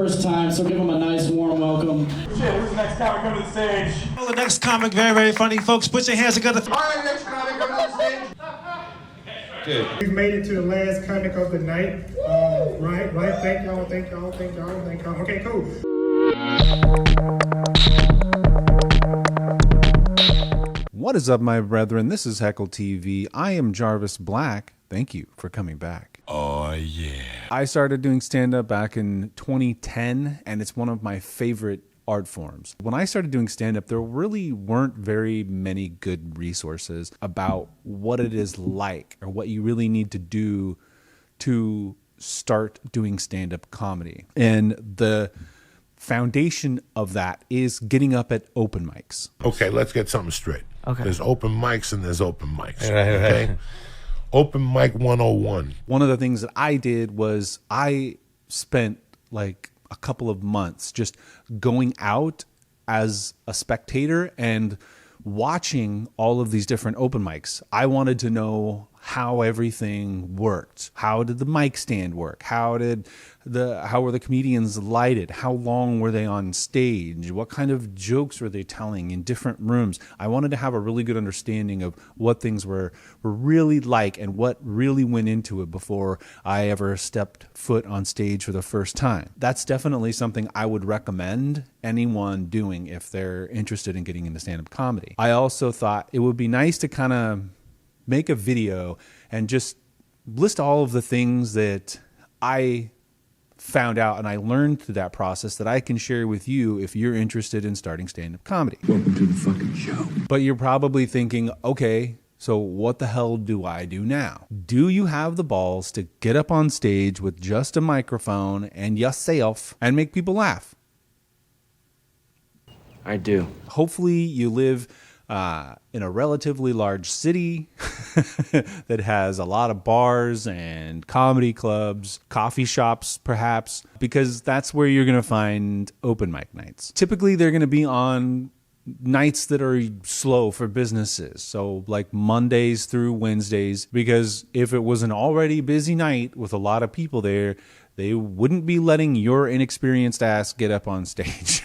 first time, so give them a nice warm welcome. Shit, who's the next comic coming to the stage? Well, the next comic, very, very funny. Folks, put your hands together. All right, next comic coming to the stage. Good. We've made it to the last comic of the night. Right. Thank y'all. Okay, cool. What is up, my brethren? This is Heckle TV. I am Jarvis Black. Thank you for coming back. Oh, yeah. I started doing stand-up back in 2010, and it's one of my favorite art forms. When I started doing stand-up, there really weren't very many good resources about what it is like or what you really need to do to start doing stand-up comedy. And the foundation of that is getting up at open mics. Okay, let's get something straight. Okay. There's open mics and there's open mics. Right. Okay? Open mic 101. One of the things that I did was I spent like a couple of months just going out as a spectator and watching all of these different open mics. I wanted to know how everything worked. How did the mic stand work? How were the comedians lighted? How long were they on stage? What kind of jokes were they telling in different rooms? I wanted to have a really good understanding of what things were really like and what really went into it before I ever stepped foot on stage for the first time. That's definitely something I would recommend anyone doing if they're interested in getting into stand-up comedy. I also thought it would be nice to kind of make a video and just list all of the things that I found out and I learned through that process that I can share with you if you're interested in starting stand-up comedy. Welcome to the fucking show. But you're probably thinking, okay, so what the hell do I do now? Do you have the balls to get up on stage with just a microphone and yourself and make people laugh? I do. Hopefully you live in a relatively large city that has a lot of bars and comedy clubs, coffee shops perhaps, because that's where you're going to find open mic nights. Typically they're going to be on nights that are slow for businesses. So like Mondays through Wednesdays, because if it was an already busy night with a lot of people there, they wouldn't be letting your inexperienced ass get up on stage.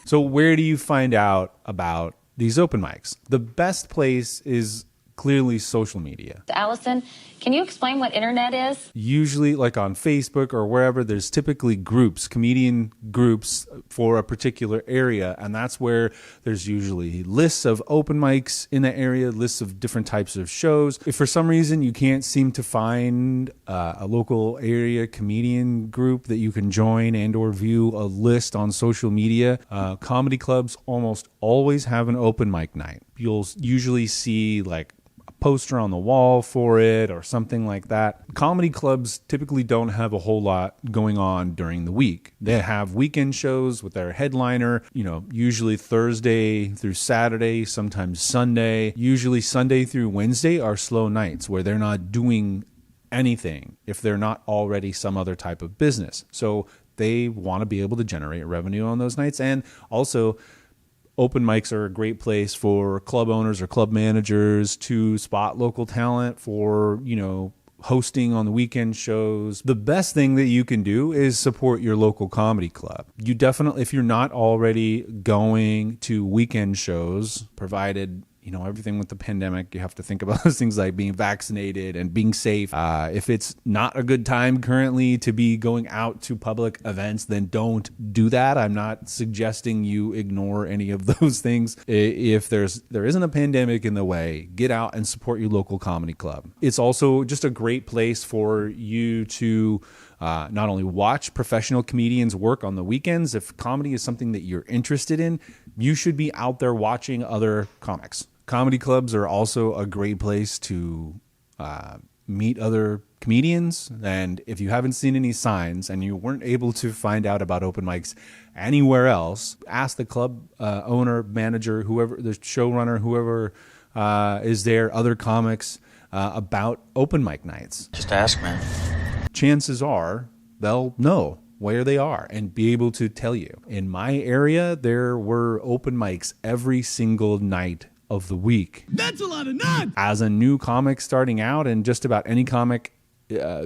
So where do you find out about these open mics? The best place is clearly social media. Allison, can you explain what internet is? Usually like on Facebook or wherever, there's typically groups, comedian groups for a particular area. And that's where there's usually lists of open mics in that area, lists of different types of shows. If for some reason you can't seem to find a local area comedian group that you can join and or view a list on social media, comedy clubs almost always have an open mic night. You'll usually see like poster on the wall for it or something like that. Comedy clubs typically don't have a whole lot going on during the week. They have weekend shows with their headliner, usually Thursday through Saturday, sometimes Sunday. Usually Sunday through Wednesday are slow nights where they're not doing anything if they're not already some other type of business. So they want to be able to generate revenue on those nights. And also, open mics are a great place for club owners or club managers to spot local talent for, hosting on the weekend shows. The best thing that you can do is support your local comedy club. You definitely, if you're not already going to weekend shows, provided everything with the pandemic, you have to think about those things like being vaccinated and being safe. If it's not a good time currently to be going out to public events, then don't do that. I'm not suggesting you ignore any of those things. If there isn't a pandemic in the way, get out and support your local comedy club. It's also just a great place for you to not only watch professional comedians work on the weekends. If comedy is something that you're interested in, you should be out there watching other comics. Comedy clubs are also a great place to meet other comedians. And if you haven't seen any signs and you weren't able to find out about open mics anywhere else, ask the club owner, manager, whoever, the showrunner, whoever is there, other comics about open mic nights. Just ask, man. Chances are they'll know where they are and be able to tell you. In my area, there were open mics every single night of the week. That's a lot of nuts! As a new comic starting out, and just about any comic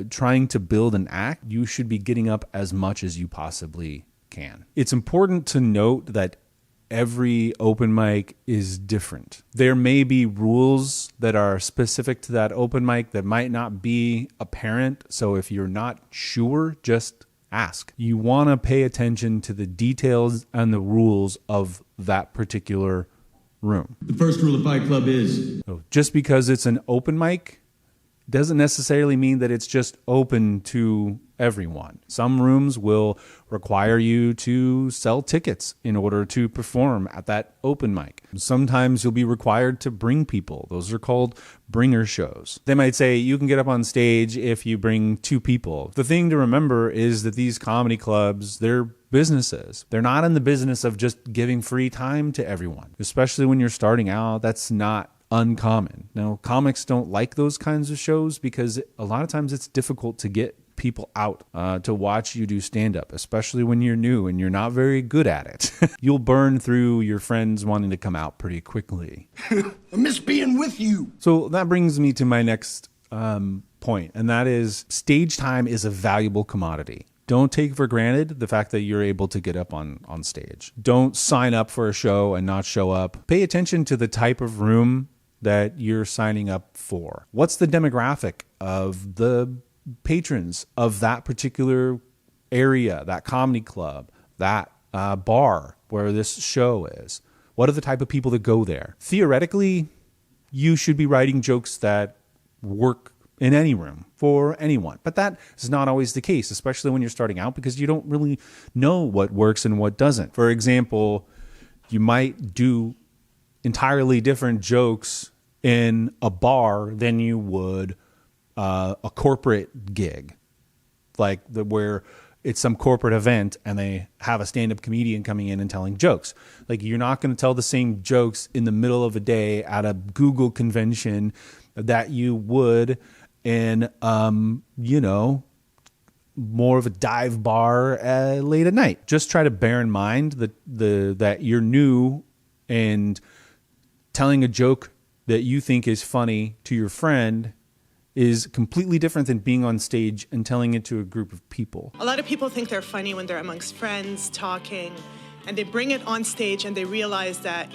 trying to build an act, you should be getting up as much as you possibly can. It's important to note that every open mic is different. There may be rules that are specific to that open mic that might not be apparent. So if you're not sure, just ask. You want to pay attention to the details and the rules of that particular room. The first rule of Fight Club is... So just because it's an open mic doesn't necessarily mean that it's just open to everyone. Some rooms will require you to sell tickets in order to perform at that open mic. Sometimes you'll be required to bring people. Those are called bringer shows. They might say you can get up on stage if you bring 2 people. The thing to remember is that these comedy clubs, they're businesses. They're not in the business of just giving free time to everyone, especially when you're starting out. That's not uncommon. Now, comics don't like those kinds of shows because a lot of times it's difficult to get people out to watch you do stand-up, especially when you're new and you're not very good at it. You'll burn through your friends wanting to come out pretty quickly. I miss being with you. So that brings me to my next point, and that is stage time is a valuable commodity. Don't take for granted the fact that you're able to get up on stage. Don't sign up for a show and not show up. Pay attention to the type of room that you're signing up for. What's the demographic of the patrons of that particular area, that comedy club, that bar where this show is? What are the type of people that go there? Theoretically, you should be writing jokes that work in any room for anyone. But that is not always the case, especially when you're starting out, because you don't really know what works and what doesn't. For example, you might do entirely different jokes in a bar than you would a corporate gig, like where it's some corporate event and they have a stand-up comedian coming in and telling jokes. Like, you're not going to tell the same jokes in the middle of a day at a Google convention that you would in, more of a dive bar late at night. Just try to bear in mind that you're new, and telling a joke that you think is funny to your friend is completely different than being on stage and telling it to a group of people. A lot of people think they're funny when they're amongst friends talking, and they bring it on stage and they realize that,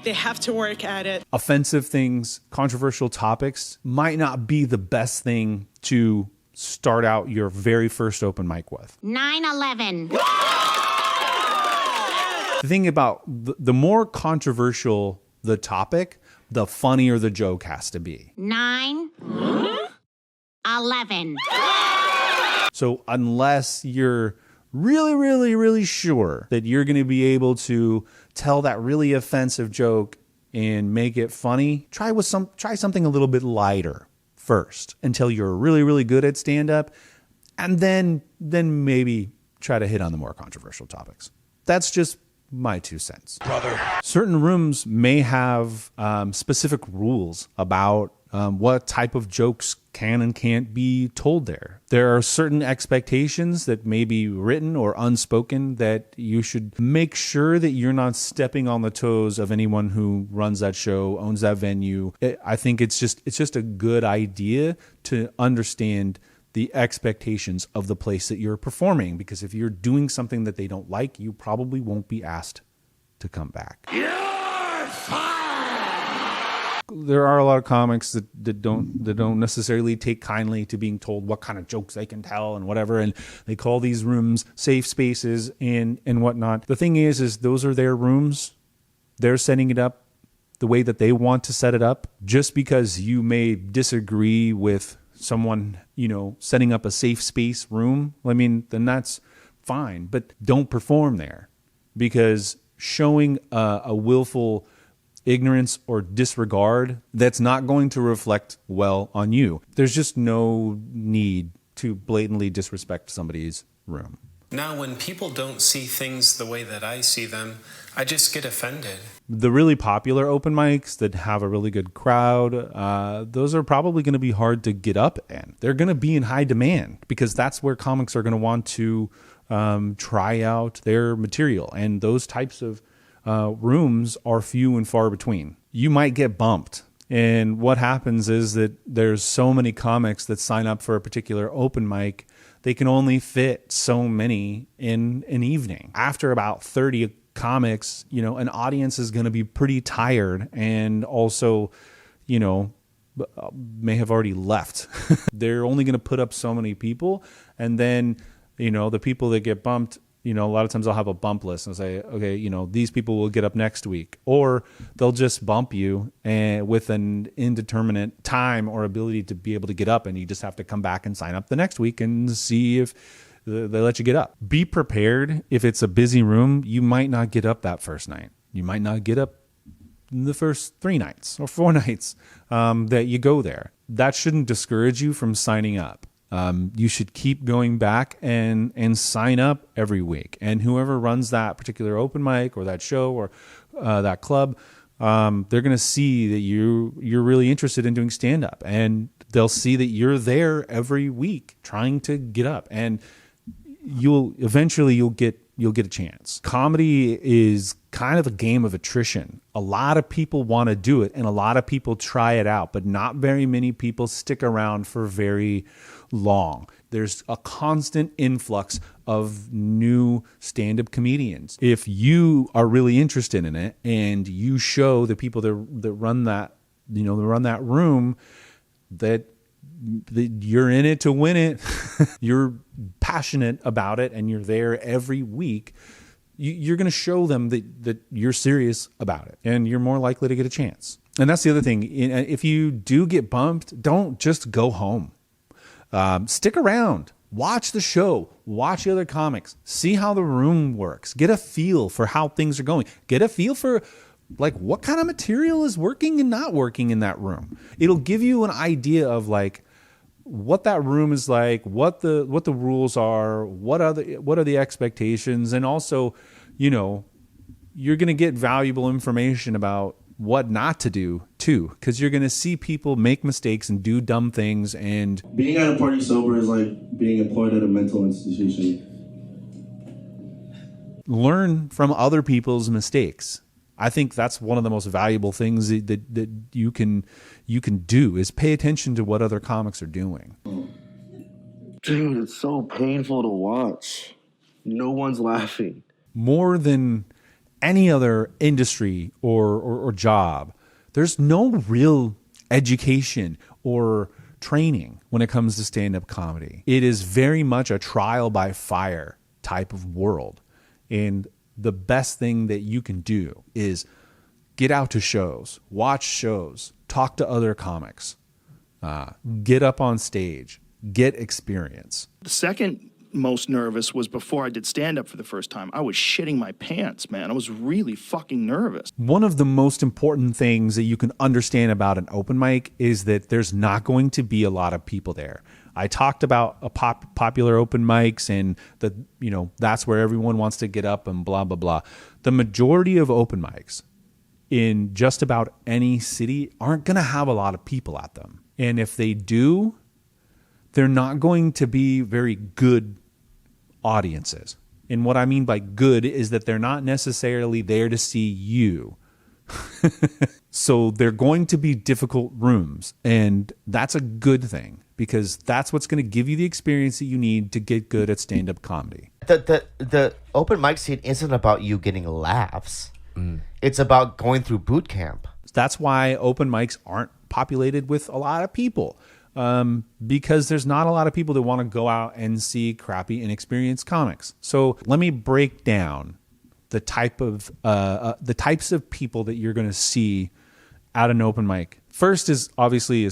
they have to work at it. Offensive things, controversial topics might not be the best thing to start out your very first open mic with. 9/11. The thing about the more controversial the topic, the funnier the joke has to be. 9/11. So unless you're really, really, really sure that you're going to be able to tell that really offensive joke and make it funny, try something a little bit lighter first until you're really, really good at stand-up, and then maybe try to hit on the more controversial topics. That's just my 2 cents. Brother. Certain rooms may have specific rules about what type of jokes can and can't be told there. There are certain expectations that may be written or unspoken that you should make sure that you're not stepping on the toes of anyone who runs that show, owns that venue. I think it's just a good idea to understand the expectations of the place that you're performing, because if you're doing something that they don't like, you probably won't be asked to come back. There are a lot of comics that don't necessarily take kindly to being told what kind of jokes they can tell and whatever, and they call these rooms safe spaces and whatnot. The thing is those are their rooms. They're setting it up the way that they want to set it up. Just because you may disagree with someone, setting up a safe space room, then that's fine, but don't perform there, because showing a willful ignorance or disregard, that's not going to reflect well on you. There's just no need to blatantly disrespect somebody's room. Now, when people don't see things the way that I see them, I just get offended. The really popular open mics that have a really good crowd, those are probably going to be hard to get up in. They're going to be in high demand because that's where comics are going to want to try out their material. And those types of rooms are few and far between. You might get bumped And what happens is that there's so many comics that sign up for a particular open mic, they can only fit so many in an evening. After about 30 comics, an audience is going to be pretty tired and also, may have already left. They're only going to put up so many people. And then, the people that get bumped, a lot of times I'll have a bump list and say, okay, these people will get up next week, or they'll just bump you with an indeterminate time or ability to be able to get up. And you just have to come back and sign up the next week and see if they let you get up. Be prepared. If it's a busy room, you might not get up that first night. You might not get up the first 3 nights or 4 nights that you go there. That shouldn't discourage you from signing up. You should keep going back and sign up every week. And whoever runs that particular open mic or that show or that club, they're going to see that you're really interested in doing stand-up. And they'll see that you're there every week trying to get up. And you'll get a chance. Comedy is kind of a game of attrition. A lot of people want to do it and a lot of people try it out, but not very many people stick around for very long. There's a constant influx of new stand-up comedians. If you are really interested in it and you show the people that run that, that run that room that you're in it to win it, you're passionate about it, and you're there every week, you're going to show them that you're serious about it, and you're more likely to get a chance. And that's the other thing. If you do get bumped, don't just go home. Stick around. Watch the show. Watch the other comics. See how the room works. Get a feel for how things are going. Get a feel for what kind of material is working and not working in that room. It'll give you an idea of what that room is like, what the rules are, what are the expectations, and also, you're going to get valuable information about what not to do too, because you're going to see people make mistakes and do dumb things. And being at a party sober is like being employed at a mental institution. Learn from other people's mistakes. I think that's one of the most valuable things that you can do is pay attention to what other comics are doing. Dude, it's so painful to watch. No one's laughing. More than any other industry or job, there's no real education or training when it comes to stand-up comedy. It is very much a trial by fire type of world. And the best thing that you can do is get out to shows, watch shows, talk to other comics, get up on stage, get experience. The second most nervous was before I did stand-up for the first time. I was shitting my pants, man. I was really fucking nervous. One of the most important things that you can understand about an open mic is that there's not going to be a lot of people there. I talked about a popular open mics and that's where everyone wants to get up and blah, blah, blah. The majority of open mics in just about any city aren't going to have a lot of people at them. And if they do, they're not going to be very good audiences. And what I mean by good is that they're not necessarily there to see you. So they're going to be difficult rooms, and that's a good thing because that's what's going to give you the experience that you need to get good at stand-up comedy. The open mic scene isn't about you getting laughs. It's about going through boot camp. That's why open mics aren't populated with a lot of people, because there's not a lot of people that want to go out and see crappy, inexperienced comics. So let me break down the types of people that you're going to see at an open mic. First is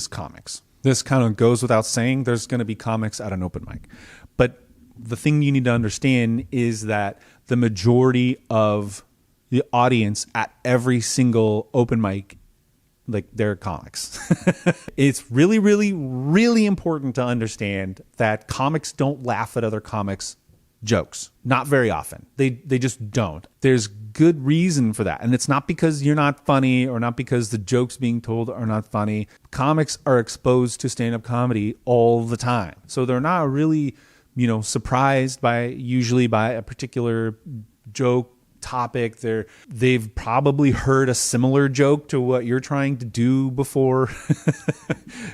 comics. This kind of goes without saying. There's going to be comics at an open mic. But the thing you need to understand is that the majority of the audience at every single open mic, they're comics. It's really, really, really important to understand that comics don't laugh at other comics' jokes. Not very often. They just don't. There's good reason for that. And it's not because you're not funny or not because the jokes being told are not funny. Comics are exposed to stand-up comedy all the time. So they're not really, surprised usually by a particular joke topic. They've probably heard a similar joke to what you're trying to do before.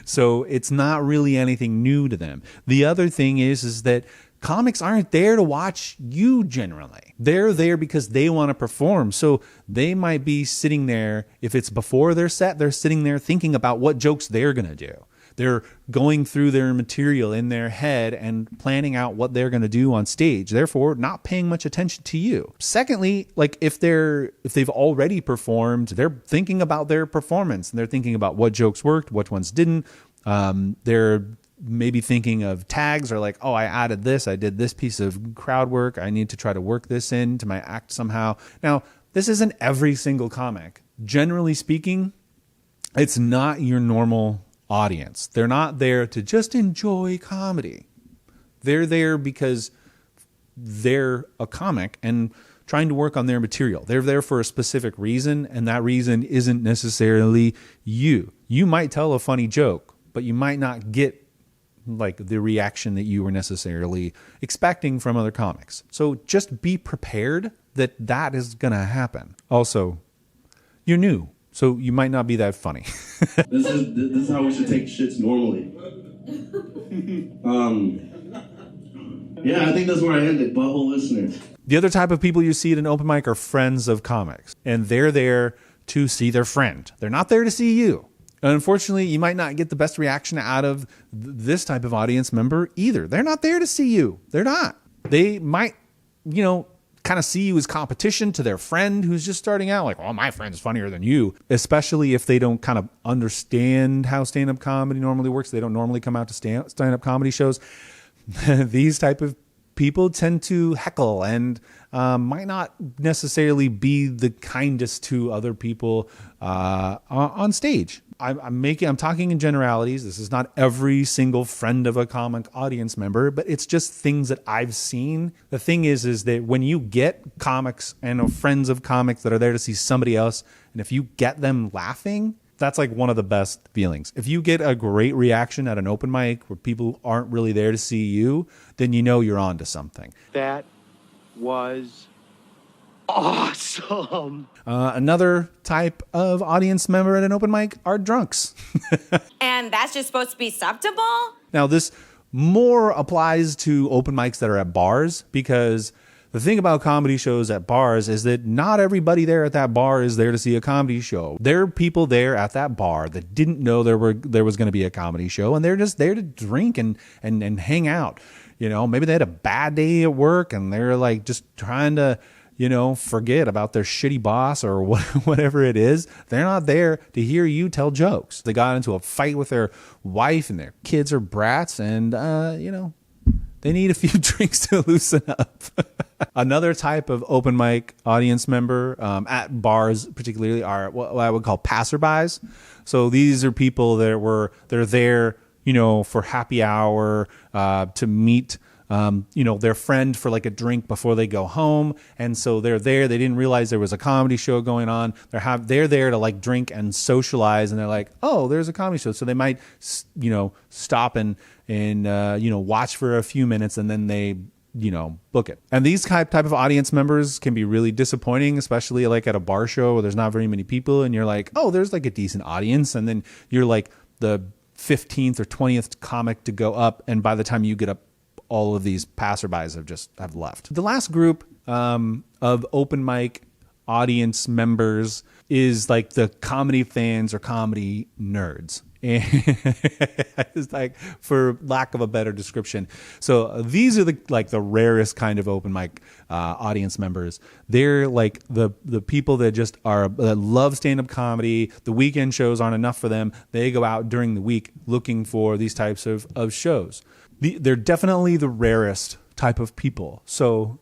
So it's not really anything new to them. The other thing is that comics aren't there to watch you generally. They're there because they want to perform. So they might be sitting there, if it's before their set, they're sitting there thinking about what jokes they're going to do. They're going through their material in their head and planning out what they're going to do on stage, therefore not paying much attention to you. Secondly, like if they've already performed, they're thinking about their performance and they're thinking about what jokes worked, which ones didn't. They're maybe thinking of tags or like, oh, I added this, I did this piece of crowd work, I need to try to work this into my act somehow. Now, this isn't every single comic. Generally speaking, it's not your normal audience. They're not there to just enjoy comedy. They're there because they're a comic and trying to work on their material. They're there for a specific reason, and that reason isn't necessarily you. You might tell a funny joke, but you might not get like the reaction that you were necessarily expecting from other comics. So just be prepared that that is going to happen. Also, you're new, so you might not be that funny. This is how we should take shits normally. Yeah, I think that's where I ended. Butthole listeners. The other type of people you see at an open mic are friends of comics, and they're there to see their friend. They're not there to see you. And unfortunately, you might not get the best reaction out of this type of audience member either. They're not there to see you. They're not. They might, kind of see you as competition to their friend who's just starting out. Like, well, my friend's funnier than you. Especially if they don't kind of understand how stand-up comedy normally works. They don't normally come out to stand-up comedy shows. These type of people tend to heckle and might not necessarily be the kindest to other people on stage. I'm talking in generalities. This is not every single friend of a comic audience member, but it's just things that I've seen. The thing is that when you get comics and friends of comics that are there to see somebody else, and if you get them laughing, that's like one of the best feelings. If you get a great reaction at an open mic where people aren't really there to see you, then you know you're on to something. That was awesome. Another type of audience member at an open mic are drunks. And that's just supposed to be acceptable? Now, this more applies to open mics that are at bars, because the thing about comedy shows at bars is that not everybody there at that bar is there to see a comedy show. There are people there at that bar that didn't know there was going to be a comedy show, and they're just there to drink and hang out. Maybe they had a bad day at work and they're like just trying to forget about their shitty boss or whatever it is. They're not there to hear you tell jokes. They got into a fight with their wife and their kids are brats, and they need a few drinks to loosen up. Another type of open mic audience member at bars particularly are what I would call passerbys. So these are people that they're there, for happy hour, to meet their friend for like a drink before they go home. And so they're there. They didn't realize there was a comedy show going on. They're there to like drink and socialize. And they're like, oh, there's a comedy show. So they might, stop and watch for a few minutes, and then they, book it. And these type of audience members can be really disappointing, especially like at a bar show where there's not very many people. And you're like, oh, there's like a decent audience. And then you're like the 15th or 20th comic to go up. And by the time you get up, all of these passerbys have left. The last group of open mic audience members is like the comedy fans or comedy nerds. And it's like, for lack of a better description. So these are the rarest kind of open mic audience members. They're like the people that just that love stand-up comedy. The weekend shows aren't enough for them. They go out during the week looking for these types of shows. They're definitely the rarest type of people. So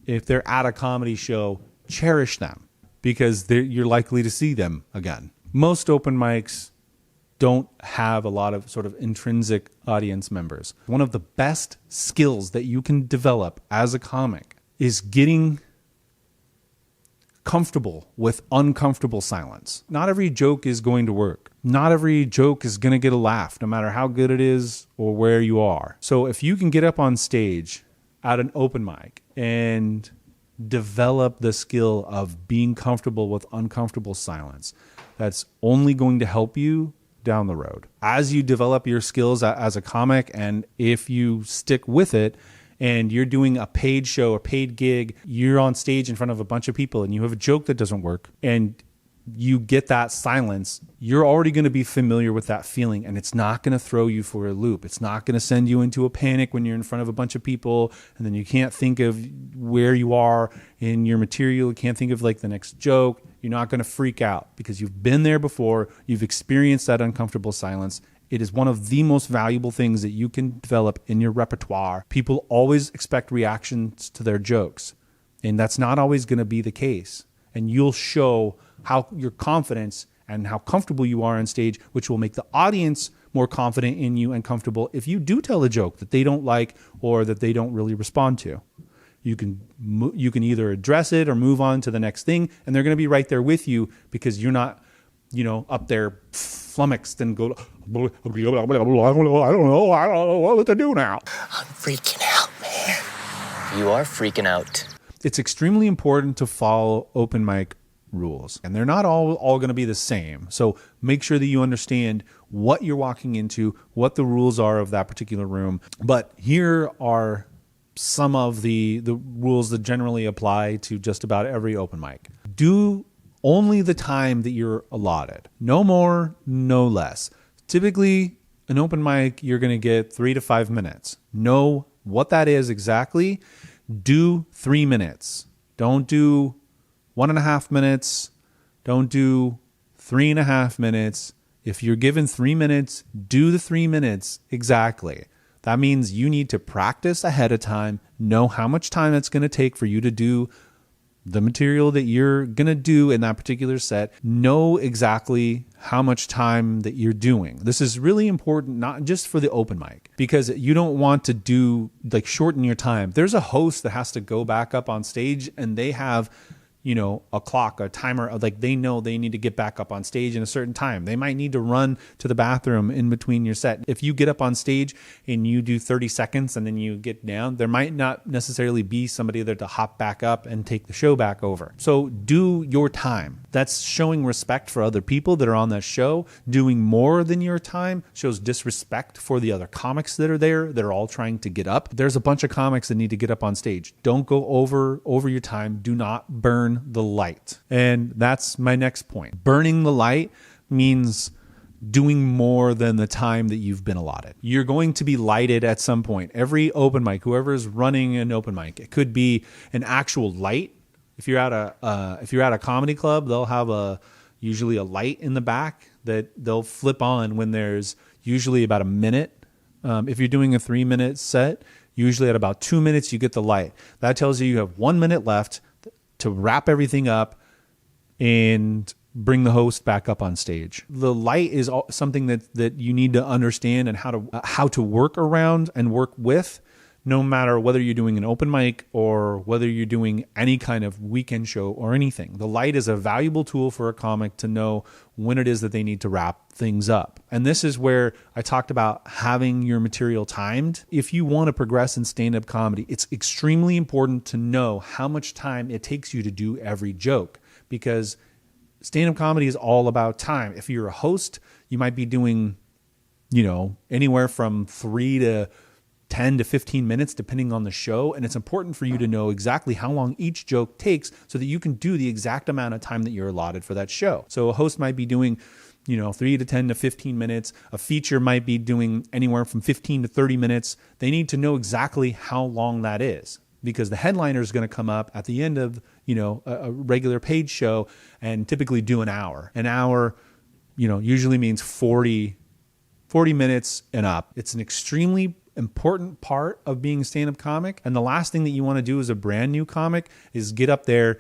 if they're at a comedy show, cherish them, because you're likely to see them again. Most open mics don't have a lot of sort of intrinsic audience members. One of the best skills that you can develop as a comic is getting comfortable with uncomfortable silence. Not every joke is going to work. Not every joke is going to get a laugh, no matter how good it is or where you are. So if you can get up on stage at an open mic and develop the skill of being comfortable with uncomfortable silence. That's only going to help you down the road. As you develop your skills as a comic, and if you stick with it, and you're doing a paid show, a paid gig, you're on stage in front of a bunch of people and you have a joke that doesn't work and you get that silence, you're already going to be familiar with that feeling, and it's not going to throw you for a loop. It's not going to send you into a panic when you're in front of a bunch of people and then you can't think of where you are in your material. You can't think of like the next joke. You're not going to freak out because you've been there before. You've experienced that uncomfortable silence. It is one of the most valuable things that you can develop in your repertoire. People always expect reactions to their jokes, and that's not always going to be the case. And you'll show how your confidence and how comfortable you are on stage, which will make the audience more confident in you and comfortable if you do tell a joke that they don't like or that they don't really respond to. You can either address it or move on to the next thing, and they're going to be right there with you because you're not, up there flummoxed and go, I don't know what to do now. I'm freaking out, man. You are freaking out. It's extremely important to follow open mic rules, and they're not all going to be the same. So make sure that you understand what you're walking into, what the rules are of that particular room. But here are some of the rules that generally apply to just about every open mic. Do only the time that you're allotted. No more, no less. Typically, an open mic, you're going to get 3 to 5 minutes. Know what that is exactly. Do 3 minutes. Don't do 1.5 minutes. Don't do 3.5 minutes. If you're given 3 minutes, do the 3 minutes exactly. That means you need to practice ahead of time, know how much time it's going to take for you to do the material that you're going to do in that particular set. Know exactly how much time that you're doing. This is really important, not just for the open mic, because you don't want to shorten your time. There's a host that has to go back up on stage and they have a clock, a timer, they know they need to get back up on stage in a certain time. They might need to run to the bathroom in between your set. If you get up on stage and you do 30 seconds and then you get down, there might not necessarily be somebody there to hop back up and take the show back over. So do your time. That's showing respect for other people that are on that show. Doing more than your time shows disrespect for the other comics that are there. They're all trying to get up. There's a bunch of comics that need to get up on stage. Don't go over your time. Do not burn the light. And that's my next point. Burning the light means doing more than the time that you've been allotted. You're going to be lighted at some point. Every open mic, whoever is running an open mic, it could be an actual light. If you're at a comedy club, they'll have usually a light in the back that they'll flip on when there's usually about a minute. If you're doing a 3-minute set, usually at about 2 minutes you get the light. That tells you have 1 minute left to wrap everything up and bring the host back up on stage. The light is something that you need to understand and how to work around and work with, no matter whether you're doing an open mic or whether you're doing any kind of weekend show or anything. The light is a valuable tool for a comic to know when it is that they need to wrap things up. And this is where I talked about having your material timed. If you want to progress in stand-up comedy, it's extremely important to know how much time it takes you to do every joke, because stand-up comedy is all about time. If you're a host, you might be doing, anywhere from 3 to 10 to 15 minutes, depending on the show. And it's important for you to know exactly how long each joke takes so that you can do the exact amount of time that you're allotted for that show. So a host might be doing, 3 to 10 to 15 minutes. A feature might be doing anywhere from 15 to 30 minutes. They need to know exactly how long that is, because the headliner is going to come up at the end of, a regular paid show and typically do an hour. An hour, usually means 40 minutes and up. It's an extremely important part of being a stand-up comic. And the last thing that you want to do as a brand new comic is get up there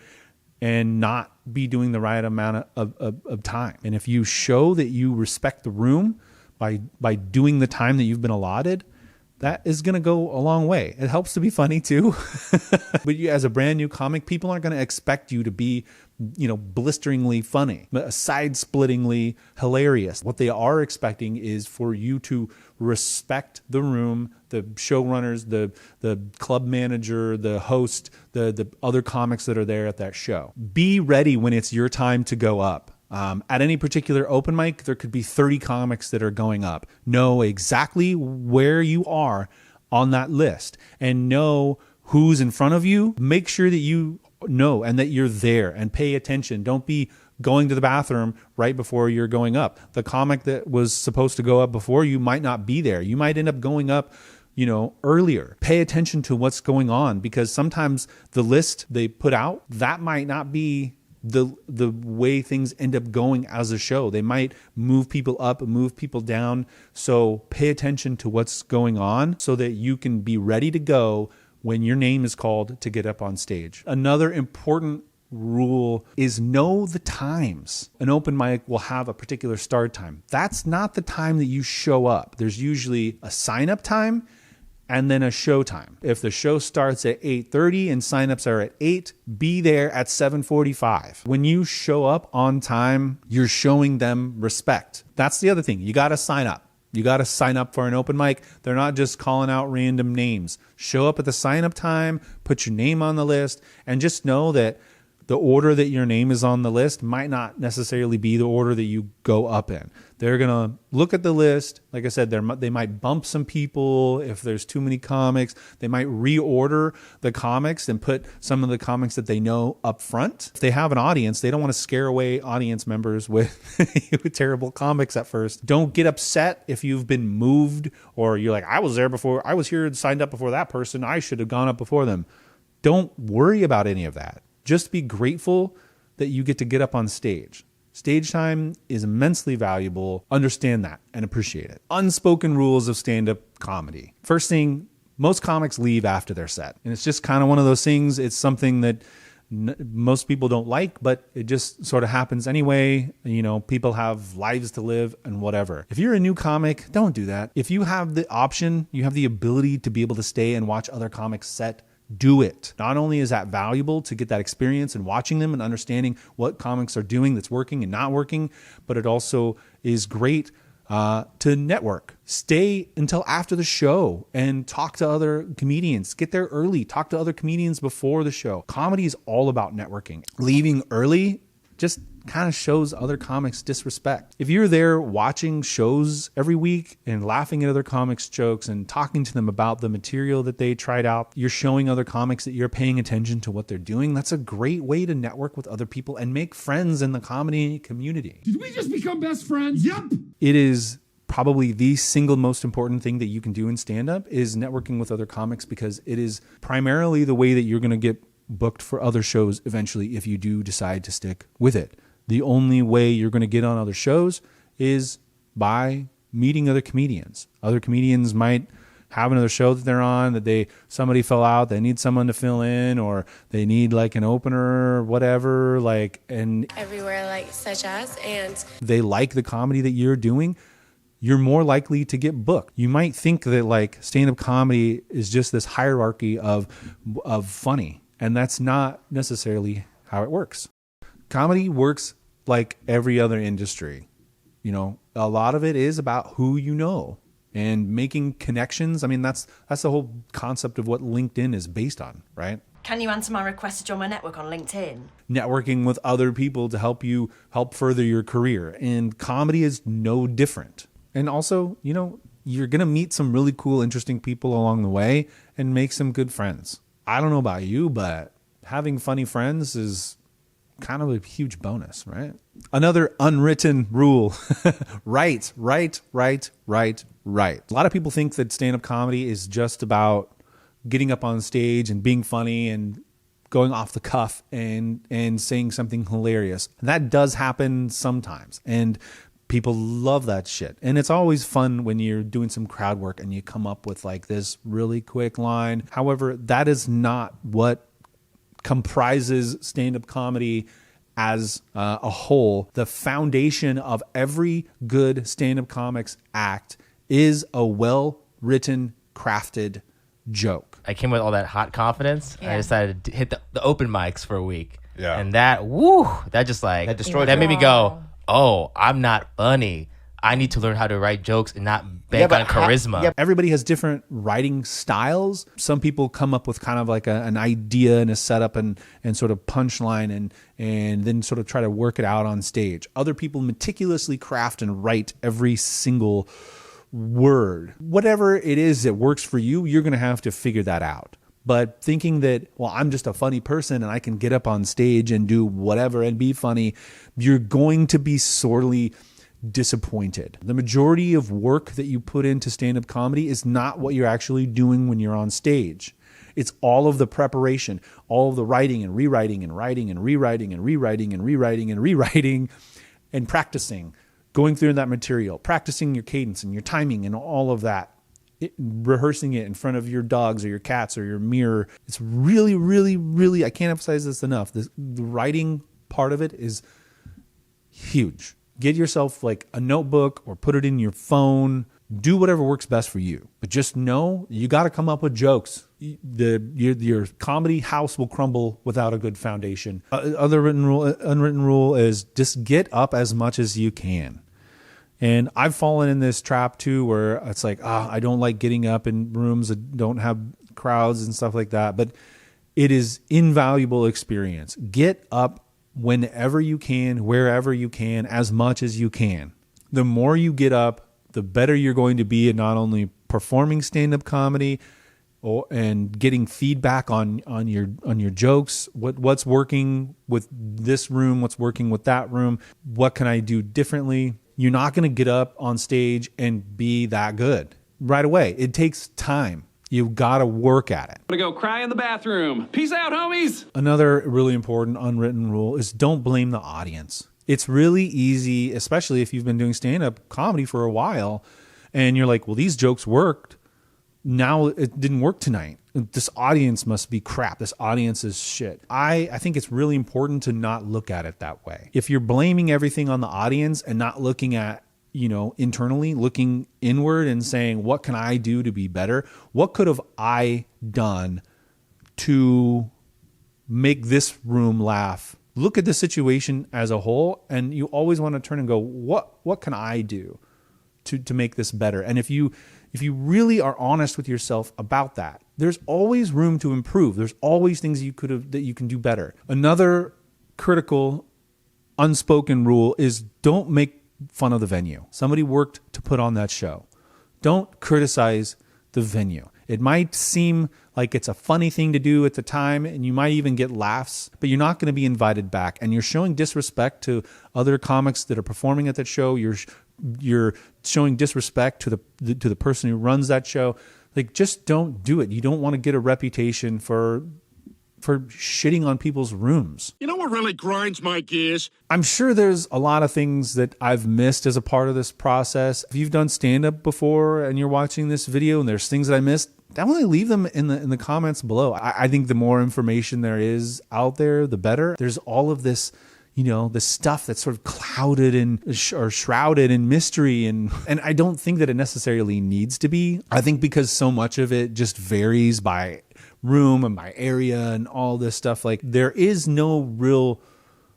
and not be doing the right amount of time. And if you show that you respect the room by doing the time that you've been allotted, that is going to go a long way. It helps to be funny too. But you, as a brand new comic, people aren't going to expect you to be blisteringly funny, side-splittingly hilarious. What they are expecting is for you to respect the room, the showrunners, the club manager, the host, the other comics that are there at that show. Be ready when it's your time to go up. At any particular open mic, there could be 30 comics that are going up. Know exactly where you are on that list and know who's in front of you. Make sure that you know and that you're there and pay attention. Don't be going to the bathroom right before you're going up. The comic that was supposed to go up before you might not be there. You might end up going up earlier. Pay attention to what's going on, because sometimes the list they put out, that might not be the way things end up going as a show. They might move people up, move people down. So pay attention to what's going on so that you can be ready to go when your name is called to get up on stage. Another important rule is know the times. An open mic will have a particular start time. That's not the time that you show up. There's usually a sign-up time and then a show time. If the show starts at 8:30 and signups are at 8, be there at 7:45. When you show up on time, you're showing them respect. That's the other thing. You got to sign up. You got to sign up for an open mic. They're not just calling out random names. Show up at the sign-up time, put your name on the list, and just know that the order that your name is on the list might not necessarily be the order that you go up in. They're going to look at the list. Like I said, they might bump some people if there's too many comics. They might reorder the comics and put some of the comics that they know up front. If they have an audience, they don't want to scare away audience members with, with terrible comics at first. Don't get upset if you've been moved or you're like, I was there before. I was here and signed up before that person. I should have gone up before them. Don't worry about any of that. Just be grateful that you get up on stage. Stage time is immensely valuable. Understand that and appreciate it. Unspoken rules of stand-up comedy. First thing, most comics leave after their set. And it's just kind of one of those things. It's something that most people don't like, but it just sort of happens anyway. People have lives to live and whatever. If you're a new comic, don't do that. If you have the option, you have the ability to be able to stay and watch other comics set, do it. Not only is that valuable to get that experience and watching them and understanding what comics are doing that's working and not working, but it also is great to network. Stay until after the show and talk to other comedians. Get there early. Talk to other comedians before the show. Comedy is all about networking. Leaving early just kind of shows other comics disrespect. If you're there watching shows every week and laughing at other comics' jokes and talking to them about the material that they tried out, you're showing other comics that you're paying attention to what they're doing. That's a great way to network with other people and make friends in the comedy community. Did we just become best friends? Yep. It is probably the single most important thing that you can do in stand-up is networking with other comics, because it is primarily the way that you're going to get booked for other shows eventually if you do decide to stick with it. The only way you're going to get on other shows is by meeting other comedians. Other comedians might have another show that they're on that somebody fell out, they need someone to fill in, or they need like an opener or whatever, and everywhere, such as, and they like the comedy that you're doing, you're more likely to get booked. You might think that stand-up comedy is just this hierarchy of funny, and that's not necessarily how it works. Comedy works like every other industry. A lot of it is about who you know and making connections. I mean, that's the whole concept of what LinkedIn is based on, right? Can you answer my request to join my network on LinkedIn? Networking with other people to help further your career. And comedy is no different. And also, you're going to meet some really cool, interesting people along the way and make some good friends. I don't know about you, but having funny friends is kind of a huge bonus, right? Another unwritten rule. Right. A lot of people think that stand-up comedy is just about getting up on stage and being funny and going off the cuff and saying something hilarious. And that does happen sometimes. And people love that shit. And it's always fun when you're doing some crowd work and you come up with this really quick line. However, that is not what comprises stand-up comedy as a whole. The foundation of every good stand-up comics act is a well-written, crafted joke. I came with all that hot confidence. Yeah. I decided to hit the open mics for a week. Yeah. And that, woo, that just like, That destroyed that you. made me go, oh, I'm not funny. I need to learn how to write jokes and not bank on charisma. Everybody has different writing styles. Some people come up with kind of like an idea and a setup and sort of punchline and then sort of try to work it out on stage. Other people meticulously craft and write every single word. Whatever it is that works for you, you're going to have to figure that out. But thinking that, well, I'm just a funny person and I can get up on stage and do whatever and be funny, you're going to be sorely disappointed. The majority of work that you put into stand-up comedy is not what you're actually doing when you're on stage. It's all of the preparation, all of the writing and rewriting and writing and rewriting and rewriting and rewriting and rewriting and practicing, going through that material, practicing your cadence and your timing and all of that. Rehearsing it in front of your dogs or your cats or your mirror. It's really, really, really, I can't emphasize this enough. The writing part of it is huge. Get yourself like a notebook or put it in your phone. Do whatever works best for you. But just know you got to come up with jokes. Your comedy house will crumble without a good foundation. Unwritten rule is just get up as much as you can. And I've fallen in this trap too, where it's like, I don't like getting up in rooms that don't have crowds and stuff like that. But it is invaluable experience. Get up whenever you can, wherever you can, as much as you can. The more you get up, the better you're going to be at not only performing stand-up comedy and getting feedback on your jokes, what's working with this room, what's working with that room, what can I do differently. You're not going to get up on stage and be that good right away. It takes time. You've got to work at it. I'm gonna go cry in the bathroom. Peace out, homies. Another really important unwritten rule is don't blame the audience. It's really easy, especially if you've been doing stand-up comedy for a while and you're like, well, these jokes worked. Now it didn't work tonight. This audience must be crap. This audience is shit. I think it's really important to not look at it that way. If you're blaming everything on the audience and not looking at, internally, looking inward and saying, what can I do to be better? What could have I done to make this room laugh? Look at the situation as a whole, and you always want to turn and go, what can I do to make this better? And if you really are honest with yourself about that, there's always room to improve. There's always things that you can do better. Another critical unspoken rule is don't make fun of the venue. Somebody worked to put on that show. Don't criticize the venue. It might seem like it's a funny thing to do at the time, and you might even get laughs, but you're not going to be invited back. And you're showing disrespect to other comics that are performing at that show. You're showing disrespect to the person who runs that show. Like, just don't do it. You don't want to get a reputation for shitting on people's rooms. You know what really grinds my gears? I'm sure there's a lot of things that I've missed as a part of this process. If you've done stand-up before and you're watching this video and there's things that I missed, definitely leave them in the comments below. I think the more information there is out there, the better. There's all of this, the stuff that's sort of clouded or shrouded in mystery. And I don't think that it necessarily needs to be. I think because so much of it just varies by room and by area and all this stuff, like there is no real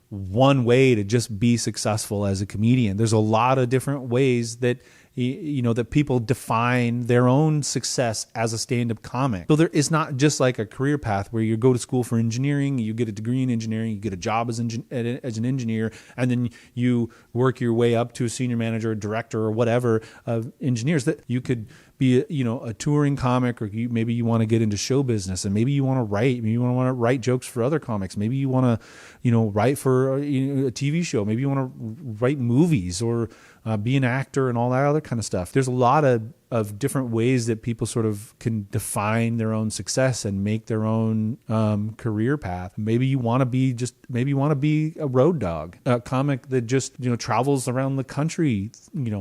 one way to just be successful as a comedian. There's a lot of different ways that that people define their own success as a stand-up comic. So there is not just like a career path where you go to school for engineering, you get a degree in engineering, you get a job as an engineer, and then you work your way up to a senior manager, or director, or whatever of engineers. That you could be a touring comic, or maybe you want to get into show business, and maybe you want to write. Maybe you want to write jokes for other comics. Maybe you want to write for a TV show. Maybe you want to write movies or be an actor and all that other kind of stuff. There's a lot of different ways that people sort of can define their own success and make their own career path. Maybe you want to be a road dog, a comic that just travels around the country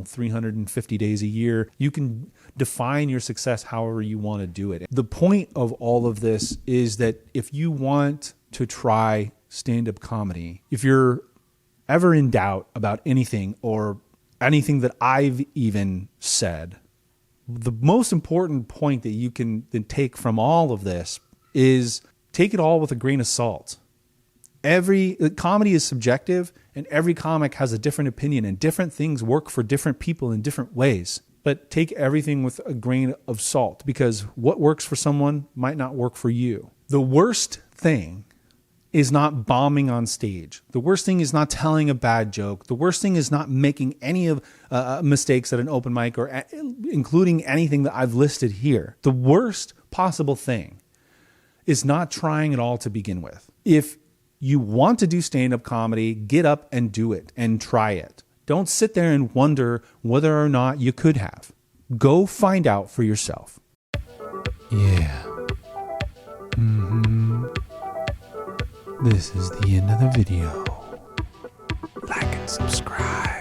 350 days a year. You can define your success however you want to do it. The point of all of this is that if you want to try stand-up comedy, if you're ever in doubt about anything or anything that I've even said, the most important point that you can then take from all of this is take it all with a grain of salt. Every comedy is subjective, and every comic has a different opinion, and different things work for different people in different ways. But take everything with a grain of salt, because what works for someone might not work for you. The worst thing is not bombing on stage. The worst thing is not telling a bad joke. The worst thing is not making any of mistakes at an open mic, or including anything that I've listed here. The worst possible thing is not trying at all to begin with. If you want to do stand-up comedy, get up and do it and try it. Don't sit there and wonder whether or not you could have. Go find out for yourself. Yeah. This is the end of the video. Like and subscribe.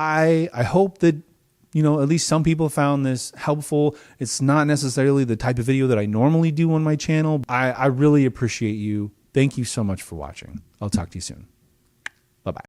I hope that, you know, at least some people found this helpful. It's not necessarily the type of video that I normally do on my channel. I really appreciate you. Thank you so much for watching. I'll talk to you soon. Bye-bye.